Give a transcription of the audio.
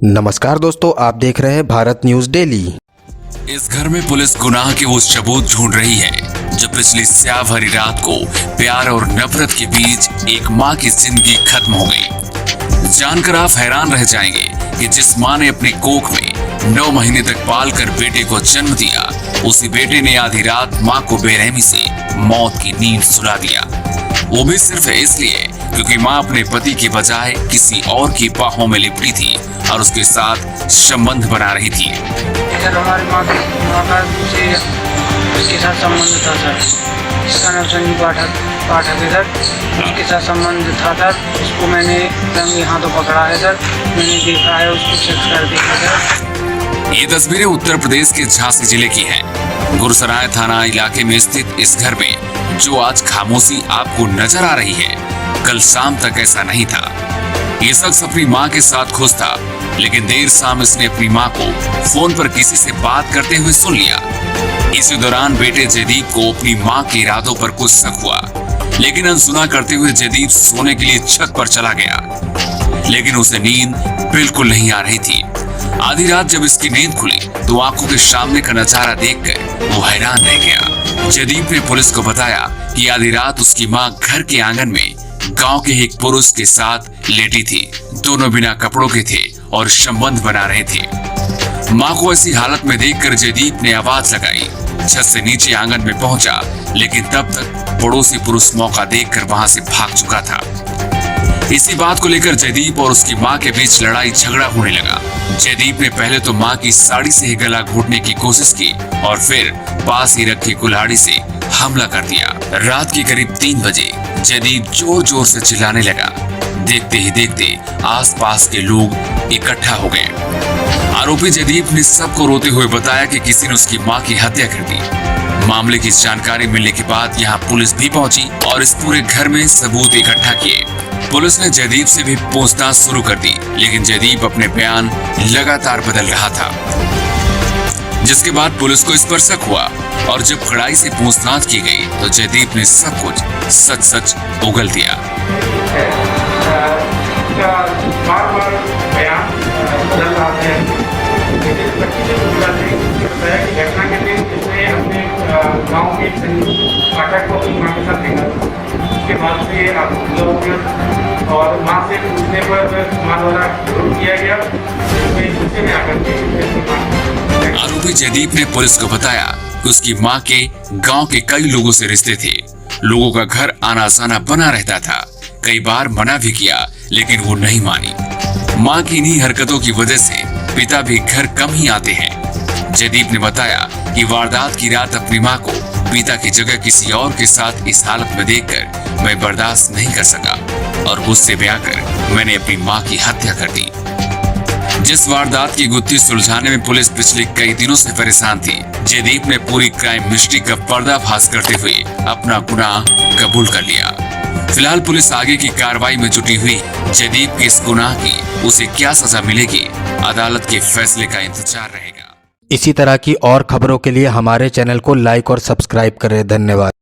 नमस्कार दोस्तों, आप देख रहे हैं भारत न्यूज डेली। इस घर में पुलिस गुनाह के वो सबूत ढूंढ रही है जो पिछली स्याह भरी रात को प्यार और नफरत के बीच एक माँ की जिंदगी खत्म हो गई। जानकर आप हैरान रह जाएंगे कि जिस माँ ने अपनी कोख में 9 महीने तक पाल कर बेटे को जन्म दिया, उसी बेटे ने आधी रात माँ को बेरहमी से मौत की नींद सुला दिया। वो भी सिर्फ इसलिए क्योंकि माँ अपने पति के बजाय किसी और की बाहों में लिपटी थी और उसके साथ संबंध बना रही थी। सर, हमारी माँ का उसके साथ संबंध था सर। इसका नाम संजीव पाठक है सर। उसके साथ संबंध था सर। उसको मैंने रंगे हाथों पकड़ा है सर। मैंने देखा है उसको सेक्स कर देखा सर। ये तस्वीरें उत्तर प्रदेश के झांसी जिले की हैं। गुरसराय थाना इलाके में स्थित इस घर में जो आज खामोशी आपको नजर आ रही है, कल शाम तक ऐसा नहीं था। ये शख्स अपनी माँ के साथ खुश था, लेकिन देर शाम इसने अपनी माँ को फोन पर किसी से बात करते हुए सुन लिया। इसी दौरान बेटे जयदीप को अपनी माँ के इरादों पर कुछ शक हुआ, लेकिन अनसुना करते हुए जयदीप सोने के लिए छत पर चला गया, लेकिन उसे नींद बिल्कुल नहीं आ रही थी। आधी रात जब इसकी नींद खुली तो आंखों के सामने का नजारा देखकर वो हैरान रह गया। जयदीप ने पुलिस को बताया कि आधी रात उसकी माँ घर के आंगन में गांव के एक पुरुष के साथ लेटी थी। दोनों बिना कपड़ों के थे और संबंध बना रहे थे। माँ को ऐसी हालत में देखकर जयदीप ने आवाज लगाई। छत से नीचे आंगन में पहुंचा, लेकिन तब तक पड़ोसी पुरुष मौका देखकर वहां से भाग चुका था। इसी बात को लेकर जयदीप और उसकी माँ के बीच लड़ाई झगड़ा होने लगा। जयदीप ने पहले तो माँ की साड़ी से ही गला घोटने की कोशिश की और फिर पास ही रखी कुल्हाड़ी से हमला कर दिया। रात के करीब 3 बजे जयदीप जोर जोर से चिल्लाने लगा। देखते ही देखते आसपास के लोग इकट्ठा हो गए। आरोपी जयदीप ने सबको रोते हुए बताया कि किसी ने उसकी मां की हत्या कर दी। मामले की जानकारी मिलने के बाद यहां पुलिस भी पहुंची और इस पूरे घर में सबूत इकट्ठा किए। पुलिस ने जयदीप से भी पूछताछ शुरू कर दी, लेकिन जयदीप अपने बयान लगातार बदल रहा था, जिसके बाद पुलिस को इस पर शक हुआ और जब कड़ाई से पूछताछ की गई तो जयदीप ने सब कुछ सच सच उगल दिया। बार-बार बयान बदल रहा है। बताया कि घटना के दिन इसने अपने गांव के पाठक को अपनी मां के साथ देखा। उसके बाद से आप लोग और मां से पूछने पर मां द्वारा किया गया। गुस्से में आकर के आरोपी जयदीप ने पुलिस को बताया कि उसकी मां के गांव के कई लोगों से रिश्ते थे। लोगों का घर आना जाना बना रहता था। कई बार मना भी किया, लेकिन वो नहीं मानी। मां की इन्हीं हरकतों की वजह से पिता भी घर कम ही आते हैं। जयदीप ने बताया कि वारदात की रात अपनी मां को पिता की जगह किसी और के साथ इस हालत में देखकर मैं बर्दाश्त नहीं कर सका और गुस्से में आकर मैंने अपनी मां की हत्या कर दी। जिस वारदात की गुत्थी सुलझाने में पुलिस पिछले कई दिनों से परेशान थी, जयदीप ने पूरी क्राइम मिस्ट्री का पर्दाफाश करते हुए अपना गुनाह कबूल कर लिया। फिलहाल पुलिस आगे की कार्रवाई में जुटी हुई। जयदीप के इस गुनाह की उसे क्या सजा मिलेगी, अदालत के फैसले का इंतजार रहेगा। इसी तरह की और खबरों के लिए हमारे चैनल को लाइक और सब्सक्राइब करें। धन्यवाद।